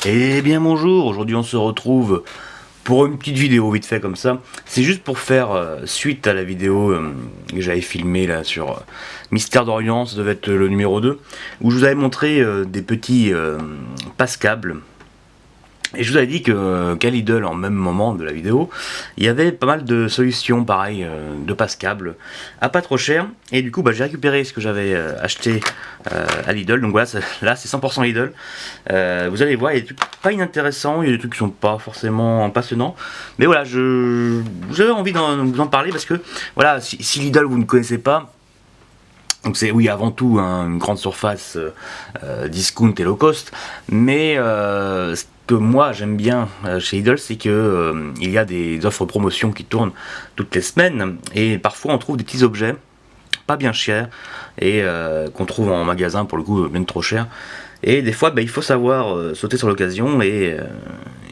Eh bien bonjour, aujourd'hui on se retrouve pour une petite vidéo vite fait comme ça. C'est juste pour faire suite à la vidéo que j'avais filmée là sur Mystère d'Orient, ça devait être le numéro 2, où je vous avais montré des petits passe-câbles. Et je vous avais dit qu'à Lidl, en même moment de la vidéo, il y avait pas mal de solutions pareil de passe-câbles à pas trop cher. Et du coup, j'ai récupéré ce que j'avais acheté à Lidl. Donc voilà, là c'est 100% Lidl. Vous allez voir, il y a des trucs pas inintéressants, il y a des trucs qui sont pas forcément passionnants. Mais voilà, j'avais envie de vous en parler parce que voilà, si Lidl vous ne connaissez pas, donc c'est oui avant tout une grande surface discount et low cost, mais ce que moi j'aime bien chez Lidl, c'est que il y a des offres promotion qui tournent toutes les semaines et parfois on trouve des petits objets pas bien chers et qu'on trouve en magasin pour le coup bien trop cher. Et des fois, il faut savoir sauter sur l'occasion et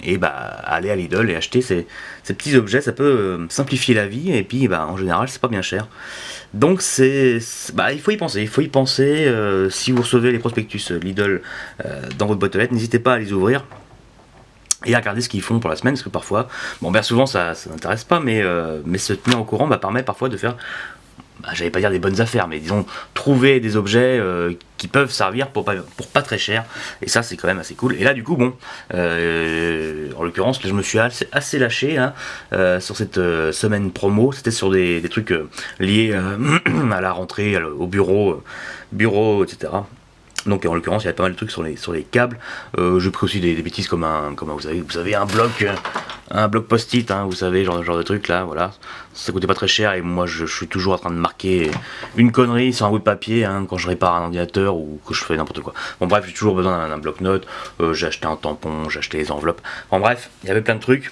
aller à Lidl et acheter ces petits objets. Ça peut simplifier la vie et puis en général, c'est pas bien cher. Donc il faut y penser. Il faut y penser. Si vous recevez les prospectus Lidl dans votre boîte aux lettres, n'hésitez pas à les ouvrir et à regarder ce qu'ils font pour la semaine, parce que parfois, bien souvent ça n'intéresse pas, mais se tenir au courant permet parfois de faire, j'allais pas dire des bonnes affaires, mais disons trouver des objets qui peuvent servir pour pas très cher, et ça c'est quand même assez cool. Et là du coup en l'occurrence je me suis assez lâché sur cette semaine promo. C'était sur des trucs liés à la rentrée, au bureau, etc. Donc en l'occurrence il y avait pas mal de trucs sur les câbles. J'ai pris aussi des bêtises comme vous avez un bloc post-it, vous savez, genre de truc là, voilà. Ça coûtait pas très cher et moi je suis toujours en train de marquer une connerie sur un bout de papier quand je répare un ordinateur ou que je fais n'importe quoi. Bon bref, j'ai toujours besoin d'un bloc-notes, j'ai acheté un tampon, j'ai acheté les enveloppes. Bon bref, il y avait plein de trucs.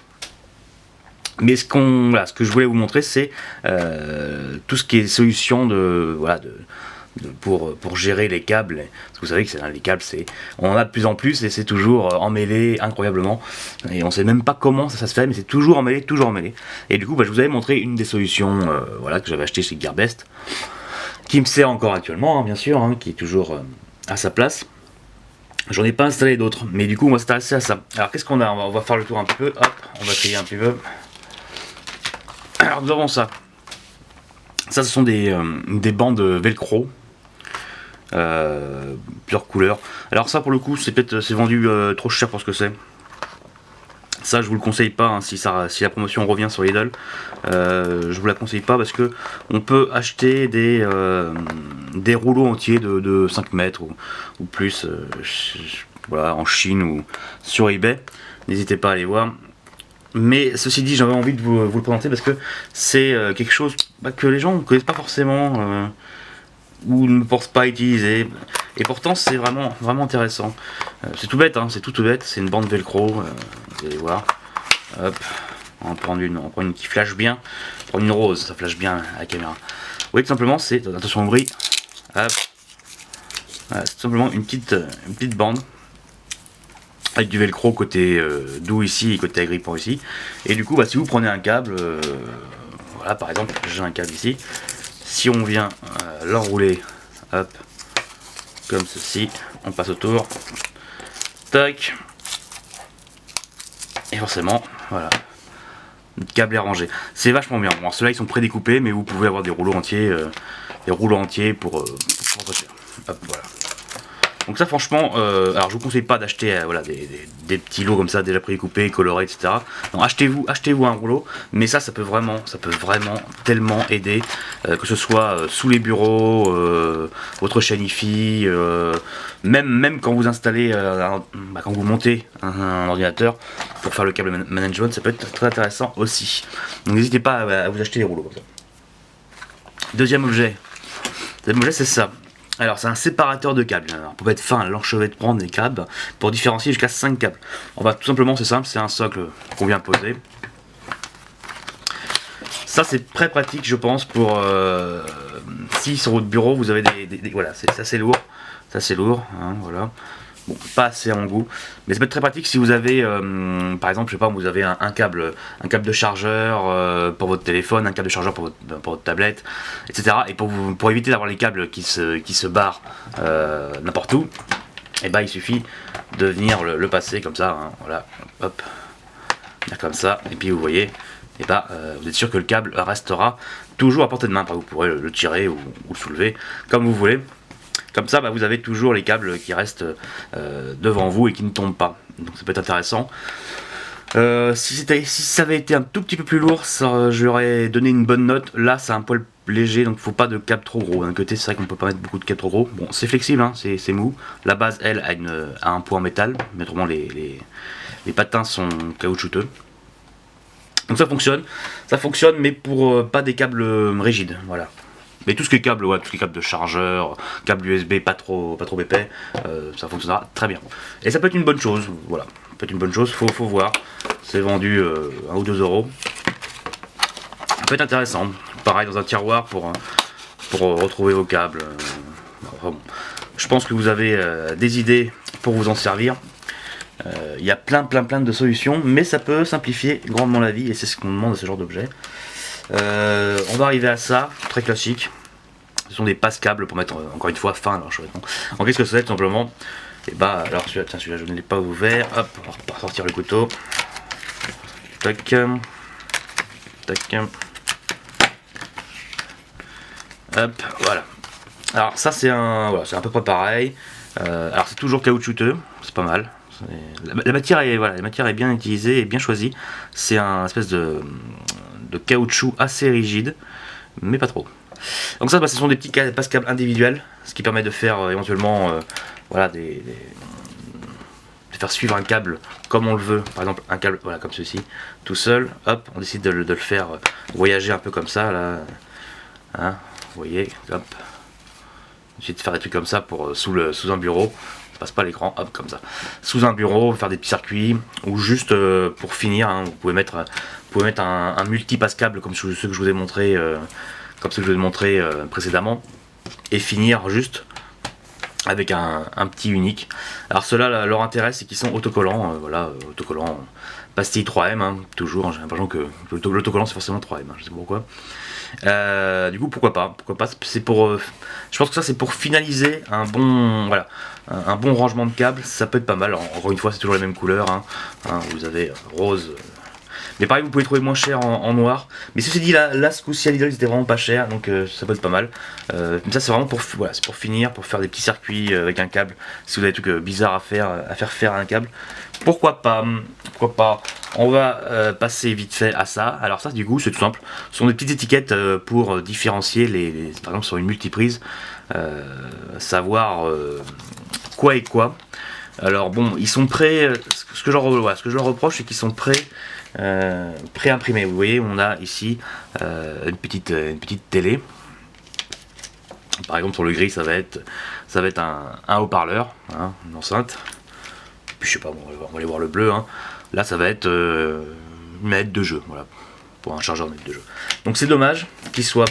Mais ce que je voulais vous montrer, c'est tout ce qui est solution pour gérer les câbles. Parce que vous savez que les câbles, on en a de plus en plus et c'est toujours emmêlé incroyablement. Et on sait même pas comment ça se fait, mais c'est toujours emmêlé, toujours emmêlé. Et du coup, je vous avais montré une des solutions que j'avais acheté chez Gearbest, qui me sert encore actuellement, bien sûr, qui est toujours à sa place. J'en ai pas installé d'autres, mais du coup, on va s'intéresser à ça. Alors, qu'est-ce qu'on a? On va faire le tour un peu. Hop, on va trier un petit peu. Alors, nous avons ça. Ça, ce sont des bandes velcro. Plusieurs couleurs. Alors ça pour le coup c'est vendu trop cher pour ce que c'est. Ça je vous le conseille pas si la promotion revient sur Lidl. Je vous la conseille pas parce que on peut acheter des rouleaux entiers de 5 mètres ou plus en Chine ou sur eBay. N'hésitez pas à aller voir. Mais ceci dit, j'avais envie de vous le présenter parce que c'est quelque chose que les gens ne connaissent pas forcément ou ne pensent pas utiliser, et pourtant c'est vraiment intéressant. C'est tout bête, c'est tout bête, c'est une bande velcro, vous allez voir. Hop, on va prendre une qui flash bien, on va prendre une rose, ça flash bien à la caméra. Vous voyez, tout simplement, c'est, attention au bruit, hop, voilà, c'est tout simplement une petite bande avec du velcro côté doux ici et côté agrippant ici. Et du coup, si vous prenez un câble, voilà, par exemple, j'ai un câble ici. Si on vient l'enrouler, hop, comme ceci, on passe autour, tac, et forcément, voilà, notre câble est rangé. C'est vachement bien. Bon, ceux-là ils sont prédécoupés, mais vous pouvez avoir des rouleaux entiers, pour très cher. Hop, voilà. Donc ça franchement, alors je vous conseille pas d'acheter des petits lots comme ça déjà prédécoupés, colorés, etc. Non, achetez-vous un rouleau, mais ça peut vraiment tellement aider, que ce soit sous les bureaux, votre chaîne IFI, même quand vous installez, quand vous montez un ordinateur pour faire le câble management, ça peut être très intéressant aussi. Donc n'hésitez pas à vous acheter des rouleaux comme ça. Deuxième objet c'est ça. Alors c'est un séparateur de câbles. Alors, pour être fin, l'enchevêtrement des câbles pour différencier jusqu'à 5 câbles. On va tout simplement, c'est simple, c'est un socle qu'on vient poser. Ça c'est très pratique je pense pour si sur votre bureau vous avez voilà, c'est assez lourd. Ça c'est lourd, voilà. Bon, pas assez à mon goût, mais ça peut être très pratique si vous avez, par exemple, je sais pas, vous avez un câble de chargeur pour votre téléphone, un câble de chargeur pour votre tablette, etc. Et pour éviter d'avoir les câbles qui se barrent n'importe où, et il suffit de venir le passer comme ça, hein, voilà, hop, comme ça, et puis vous voyez, et bah, vous êtes sûr que le câble restera toujours à portée de main. Vous pourrez le tirer ou le soulever comme vous voulez. Comme ça, bah, vous avez toujours les câbles qui restent devant vous et qui ne tombent pas. Donc ça peut être intéressant. Si ça avait été un tout petit peu plus lourd, je lui aurais donné une bonne note. Là, c'est un poil léger, donc il ne faut pas de câble trop gros. D'un côté, c'est vrai qu'on peut pas mettre beaucoup de câbles trop gros. Bon, c'est flexible, hein, c'est mou. La base, elle, a un poids en métal, mais autrement, les patins sont caoutchouteux. Donc ça fonctionne, mais pour pas des câbles rigides, voilà. Mais tout ce qui est câble, ouais, tous les câbles de chargeur, câble USB pas trop épais, ça fonctionnera très bien. Et ça peut être une bonne chose, voilà. Ça peut être une bonne chose, faut voir. C'est vendu 1 ou 2 euros. Ça peut être intéressant. Pareil dans un tiroir pour retrouver vos câbles. Enfin, bon. Je pense que vous avez des idées pour vous en servir. Il y a plein de solutions, mais ça peut simplifier grandement la vie et c'est ce qu'on demande à ce genre d'objet. On va arriver à ça, très classique. Ce sont des passe-câbles pour mettre encore une fois fin à leur chevêtement. En qu'est-ce que c'est tout simplement? Et bah alors celui-là je ne l'ai pas ouvert. Hop, on va ressortir le couteau. Tac, tac. Hop, voilà. Alors ça c'est c'est à peu près pareil. Alors c'est toujours caoutchouteux, c'est pas mal. La matière est bien utilisée et bien choisie. C'est un espèce de caoutchouc assez rigide, mais pas trop. Donc ça, ce sont des petits passe-câbles individuels, ce qui permet de faire éventuellement, de faire suivre un câble comme on le veut. Par exemple, un câble, voilà, comme ceci, tout seul. Hop, on décide de le faire voyager un peu comme ça, là. Hein, vous voyez, hop. J'essaie de faire des trucs comme ça pour sous un bureau. Ça passe pas à l'écran, hop, comme ça. Sous un bureau, faire des petits circuits, ou juste pour finir, hein, vous pouvez mettre un multi-passe-câble comme ceux que je vous ai montré, précédemment, et finir juste avec un petit unique. Alors ceux-là, leur intérêt, c'est qu'ils sont autocollants, autocollants, pastille 3M, hein, toujours. J'ai l'impression que l'autocollant c'est forcément 3M, hein, je sais pas pourquoi. Du coup, pourquoi pas, c'est pour, je pense que ça c'est pour finaliser un bon, un bon rangement de câbles. Ça peut être pas mal. Alors, encore une fois, c'est toujours la même couleur, hein. Vous avez rose, mais pareil, vous pouvez trouver moins cher en noir. Mais ceci dit, là ce coup-ci à Lidl, c'était vraiment pas cher, donc ça peut être pas mal. Mais ça c'est vraiment pour, c'est pour finir, pour faire des petits circuits avec un câble. Si vous avez des trucs bizarres à faire un câble, pourquoi pas. On va passer vite fait à ça. Alors ça, du coup, c'est tout simple. Ce sont des petites étiquettes pour différencier par exemple sur une multiprise, savoir quoi est quoi. Alors bon, ils sont prêts. Ce que je leur reproche, c'est qu'ils sont pré-imprimés. Vous voyez, on a ici une petite télé. Par exemple, sur le gris, ça va être un haut-parleur, hein, une enceinte. Puis je sais pas, on va aller voir le bleu. Hein. Là, ça va être une manette de jeu, voilà, pour un chargeur de manette de jeu. Donc c'est dommage qu'il soit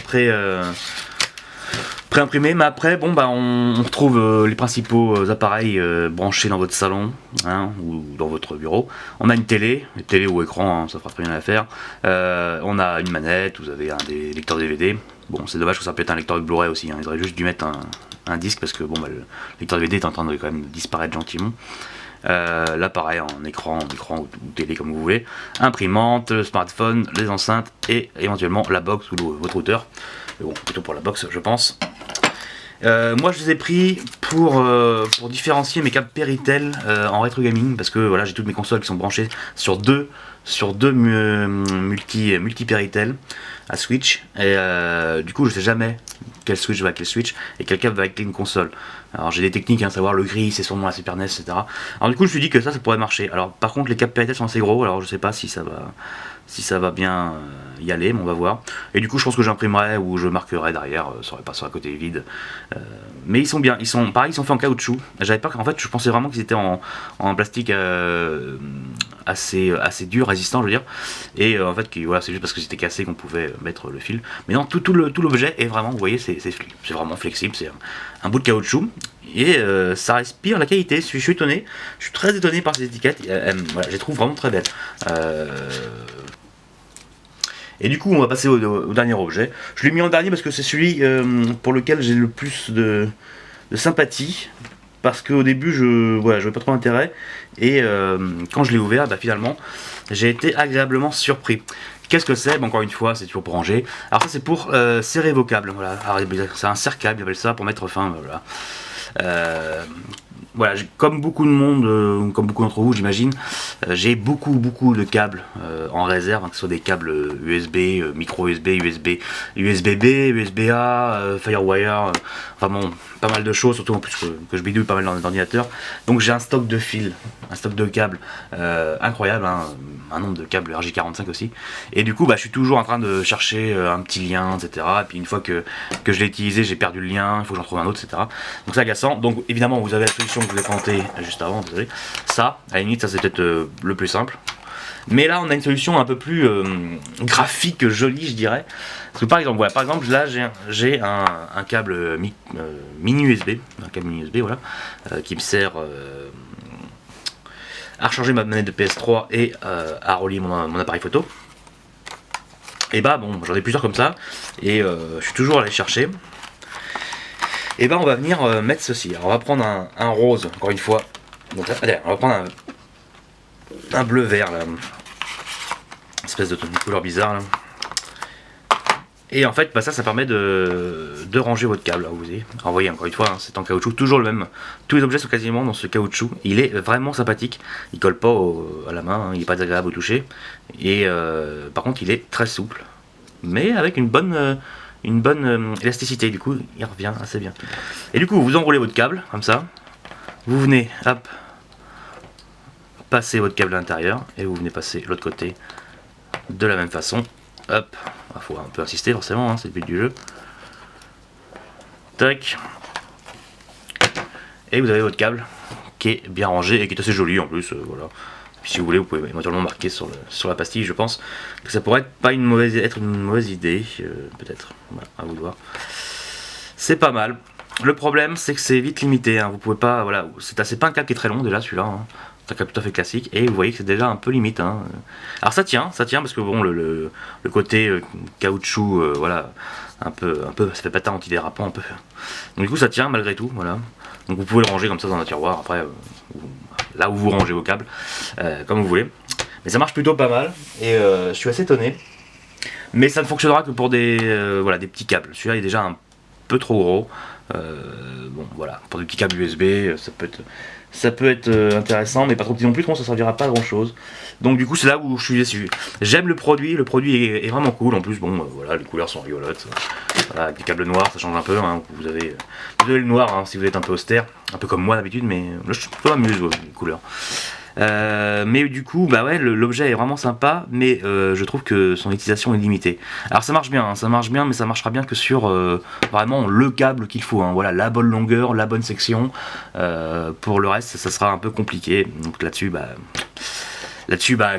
pré-imprimé, mais après, bon, bah, on retrouve les principaux appareils branchés dans votre salon, hein, ou dans votre bureau. On a une télé ou écran, hein, ça fera très bien l'affaire. On a une manette, vous avez des lecteurs DVD. Bon, c'est dommage que ça peut être un lecteur de Blu-ray aussi, hein. Ils auraient juste dû mettre un disque parce que bon, bah, le lecteur DVD est en train de quand même disparaître gentiment. Là pareil, en écran ou télé comme vous voulez, imprimante, le smartphone, les enceintes et éventuellement la box ou votre routeur. Mais bon, plutôt pour la box je pense. Moi je les ai pris pour différencier mes câbles Péritel en rétro gaming, parce que voilà, j'ai toutes mes consoles qui sont branchées sur deux multi Péritel à switch, et du coup je sais jamais quel switch va avec quel switch et quel câble va avec une console. Alors j'ai des techniques, hein, savoir le gris c'est sûrement la Super NES, etc. Alors du coup je me suis dit que ça pourrait marcher. Alors par contre les câbles Péritel sont assez gros, alors je sais pas si ça va bien y aller, mais on va voir. Et du coup je pense que j'imprimerai ou je marquerai derrière, ça aurait pas sur un côté vide. Mais ils sont bien, ils sont faits en caoutchouc. J'avais pas, en fait je pensais vraiment qu'ils étaient en plastique assez dur, résistant je veux dire. Et en fait voilà, c'est juste parce que c'était cassé qu'on pouvait mettre le fil. Mais non, tout l'objet est vraiment, vous voyez, c'est vraiment flexible, c'est un bout de caoutchouc. Et ça respire la qualité. Je suis étonné, je suis très étonné par ces étiquettes. Voilà, je les trouve vraiment très belles. Et du coup on va passer au dernier objet. Je l'ai mis en dernier parce que c'est celui pour lequel j'ai le plus de sympathie. parce qu'au début je voyais pas trop d'intérêt, et quand je l'ai ouvert, bah, finalement j'ai été agréablement surpris. Qu'est-ce que c'est? Bon, encore une fois, c'est toujours pour ranger. Alors ça c'est pour serrer vos câbles, voilà. C'est un serre-câble, ils appellent ça, pour mettre fin, voilà. Voilà, comme beaucoup de monde, comme beaucoup d'entre vous j'imagine, j'ai beaucoup de câbles en réserve, hein, que ce soit des câbles USB, micro USB, USB-B, USB-A, Firewire, enfin bon, pas mal de choses, surtout en plus que je bidouille pas mal dans l'ordinateur. Donc j'ai un stock de fils, un stock de câbles incroyable, hein, un nombre de câbles RJ45 aussi. Et du coup, bah, je suis toujours en train de chercher un petit lien, etc. Et puis une fois que je l'ai utilisé, j'ai perdu le lien, il faut que j'en trouve un autre, etc. Donc c'est agaçant. Donc évidemment, vous avez la solution que je vous ai présentée juste avant, désolé. Ça, à la limite, ça c'est peut-être le plus simple. Mais là, on a une solution un peu plus graphique, jolie, je dirais. Parce que par exemple, voilà, par exemple là, j'ai un câble mini USB, un câble mini USB, voilà, qui me sert à recharger ma manette de PS3 et à relier mon appareil photo. Et bah bon, j'en ai plusieurs comme ça, et je suis toujours allé chercher. Et bah on va venir mettre ceci. Alors on va prendre un rose, encore une fois. Donc, allez, on va prendre un bleu vert là, espèce de couleur bizarre là. Et en fait, bah ça permet de ranger votre câble. Là, vous voyez. Alors, vous voyez, encore une fois, hein, c'est en caoutchouc, toujours le même. Tous les objets sont quasiment dans ce caoutchouc. Il est vraiment sympathique. Il colle pas à la main, hein, il n'est pas désagréable au toucher. Et par contre, il est très souple, mais avec une bonne élasticité. Du coup, il revient assez bien. Et du coup, vous enroulez votre câble comme ça. Vous venez, hop, passer votre câble à l'intérieur et vous venez passer l'autre côté de la même façon. Hop, il faut un peu insister forcément, hein, c'est le but du jeu. Tac. Et vous avez votre câble qui est bien rangé et qui est assez joli en plus, voilà. Puis si vous voulez, vous pouvez éventuellement marquer sur la pastille, je pense que ça pourrait être une mauvaise idée, peut-être, voilà, à vous de voir. C'est pas mal. Le problème, c'est que c'est vite limité, hein, vous pouvez pas, voilà, c'est pas un câble qui est très long déjà celui-là, hein. C'est un câble tout à fait classique, et vous voyez que c'est déjà un peu limite, hein. Alors ça tient parce que bon, le côté caoutchouc, voilà, un peu, ça fait patin antidérapant un peu. Donc du coup ça tient malgré tout, voilà. Donc vous pouvez le ranger comme ça dans un tiroir, après, là où vous rangez vos câbles, comme vous voulez. Mais ça marche plutôt pas mal, et je suis assez étonné. Mais ça ne fonctionnera que pour voilà, des petits câbles. Celui-là est déjà un peu trop gros. Bon voilà, pour des petits câbles USB, ça peut être intéressant, mais pas trop petit non plus, ça servira pas à grand chose. Donc du coup c'est là où je suis déçu. J'aime le produit est vraiment cool. En plus bon, voilà, les couleurs sont rigolotes. Voilà, avec des câbles noirs, ça change un peu, hein. Vous avez le noir, hein, si vous êtes un peu austère, un peu comme moi d'habitude, mais là je m'amuse les couleurs. Mais du coup, bah ouais, l'objet est vraiment sympa, mais je trouve que son utilisation est limitée. Alors ça marche bien, hein, mais ça marchera bien que sur vraiment le câble qu'il faut, hein, voilà, la bonne longueur, la bonne section. Pour le reste, ça sera un peu compliqué. Donc là-dessus,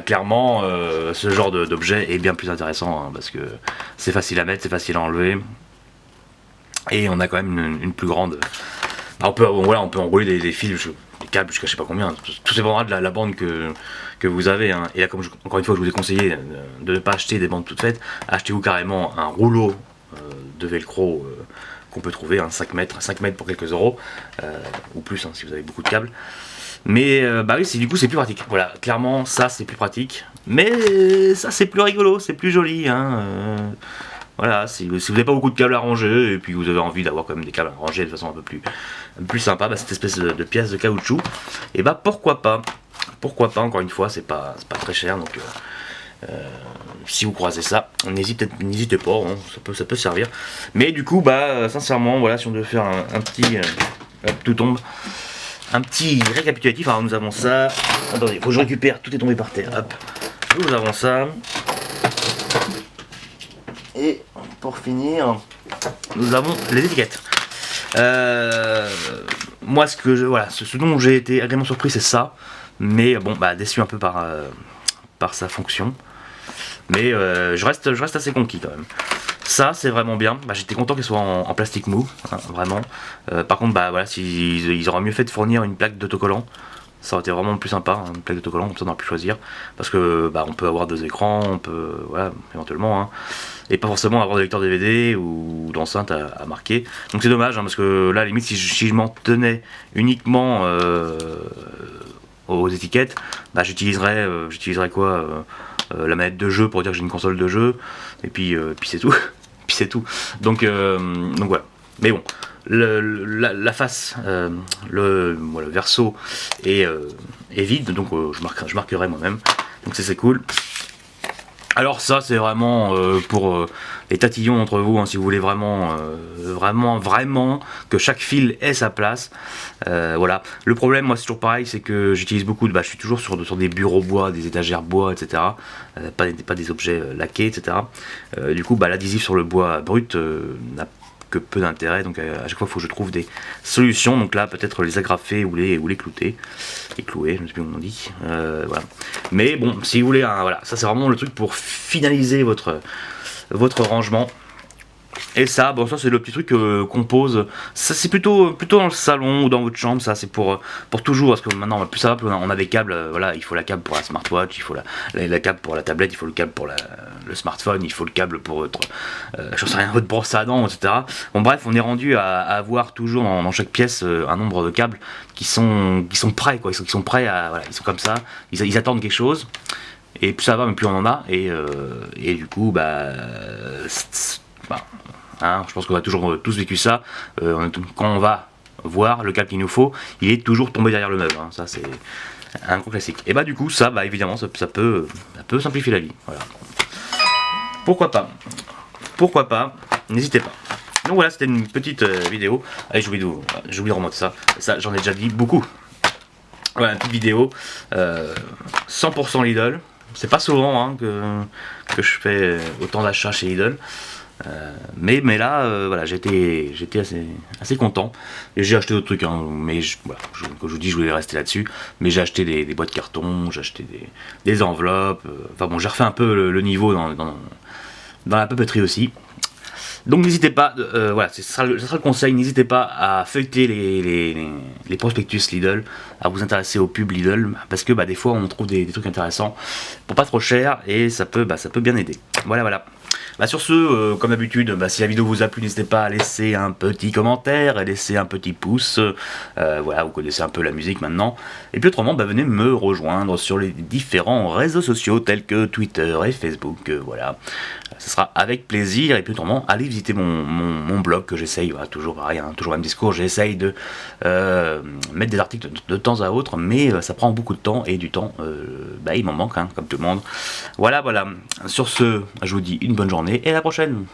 clairement, ce genre d'objet est bien plus intéressant, hein, parce que c'est facile à mettre, c'est facile à enlever, et on a quand même une plus grande. On peut enrouler des fils, des câbles jusqu'à je sais pas combien, tout dépendra de la bande que vous avez, hein. Et là, comme encore une fois je vous ai conseillé de ne pas acheter des bandes toutes faites, achetez-vous carrément un rouleau de velcro qu'on peut trouver, 5 mètres pour quelques euros, ou plus, hein, si vous avez beaucoup de câbles. Mais bah oui, du coup c'est plus pratique, voilà, clairement ça c'est plus pratique, mais ça c'est plus rigolo, c'est plus joli, hein. Voilà, si vous n'avez pas beaucoup de câbles à ranger et puis vous avez envie d'avoir quand même des câbles à ranger de façon un peu plus sympa, cette espèce de pièce de caoutchouc, et bah pourquoi pas, encore une fois, c'est pas très cher, donc si vous croisez ça, n'hésitez pas, hein, ça peut servir. Mais du coup, sincèrement, voilà, si on devait faire un petit tout tombe, un petit récapitulatif. Alors nous avons ça, attendez, faut que je récupère, tout est tombé par terre, hop, nous avons ça. Et pour finir, nous avons les étiquettes. Moi, ce dont j'ai été agréablement surpris, c'est ça. Mais bon, déçu un peu par sa fonction. Mais je reste assez conquis quand même. Ça, c'est vraiment bien. J'étais content qu'elle soit en plastique mou, hein, vraiment. Par contre, voilà, ils auraient mieux fait de fournir une plaque d'autocollant. Ça aurait été vraiment plus sympa, une plaque d'autocollant, comme ça on aurait pu choisir. Parce que bah, on peut avoir 2 écrans, on peut, voilà, éventuellement, hein, et pas forcément avoir de lecteur DVD ou d'enceinte à marquer. Donc c'est dommage, hein, parce que là, à la limite, si je m'en tenais uniquement aux étiquettes, bah, j'utiliserais quoi, la manette de jeu pour dire que j'ai une console de jeu, et puis c'est tout. Puis c'est tout. Donc voilà. Mais bon, la face, le verso est vide, donc je marquerai moi-même. Donc c'est cool. Alors ça c'est vraiment pour les tatillons entre vous, hein, si vous voulez vraiment que chaque fil ait sa place. Voilà. Le problème, moi c'est toujours pareil, c'est que j'utilise beaucoup je suis toujours sur des bureaux bois, des étagères bois, etc. Pas des objets laqués, etc. Du coup l'adhésif sur le bois brut n'a que peu d'intérêt, donc à chaque fois il faut que je trouve des solutions. Donc là peut-être les agrafer ou les clouter, les clouer, je ne sais plus comment on dit, voilà. Mais bon, si vous voulez, voilà, ça c'est vraiment le truc pour finaliser votre rangement. Et ça, bon, ça c'est le petit truc qu'on pose. Ça c'est plutôt dans le salon ou dans votre chambre. Ça c'est pour toujours, parce que maintenant plus ça va, plus on a des câbles. Voilà, il faut la câble pour la smartwatch, il faut la câble pour la tablette, il faut le câble pour le smartphone, il faut le câble pour votre, je sais rien, votre brosse à dents, etc. Bon bref, on est rendu à avoir toujours dans chaque pièce un nombre de câbles qui sont prêts, quoi. Ils sont prêts à, voilà, ils sont comme ça. Ils attendent quelque chose. Et plus ça va, mais plus on en a. Et du coup, hein, je pense qu'on a toujours tous vécu ça. Quand on va voir le câble qu'il nous faut, il est toujours tombé derrière le meuble. Hein. Ça c'est un gros classique. Et du coup ça, évidemment, ça peut simplifier la vie. Voilà. Pourquoi pas, n'hésitez pas. Donc voilà, c'était une petite vidéo. Allez, j'ai oublié de remonter ça. Ça, j'en ai déjà dit beaucoup. Voilà, une petite vidéo 100% Lidl. C'est pas souvent, hein, que je fais autant d'achats chez Lidl. Mais là, voilà, j'étais assez content. Et j'ai acheté d'autres trucs, hein, mais voilà, comme je vous dis, je voulais rester là-dessus. Mais j'ai acheté des boîtes de carton, j'ai acheté des enveloppes. Enfin bon, j'ai refait un peu le niveau dans la papeterie aussi. Donc n'hésitez pas, voilà, ça sera le conseil, n'hésitez pas à feuilleter les prospectus Lidl, à vous intéresser aux pubs Lidl, parce que des fois on trouve des trucs intéressants pour pas trop cher, et ça peut bien aider. Voilà. Sur ce, comme d'habitude, si la vidéo vous a plu, n'hésitez pas à laisser un petit commentaire, à laisser un petit pouce. Voilà, vous connaissez un peu la musique maintenant. Et puis autrement, venez me rejoindre sur les différents réseaux sociaux tels que Twitter et Facebook. Voilà, ce sera avec plaisir. Et puis autrement, allez visiter mon blog que j'essaye, voilà, toujours pareil, hein, toujours le même discours. J'essaye de mettre des articles de temps à autre, mais ça prend beaucoup de temps, et du temps, il m'en manque, hein, comme tout le monde. Voilà. Sur ce, je vous dis une bonne journée et à la prochaine.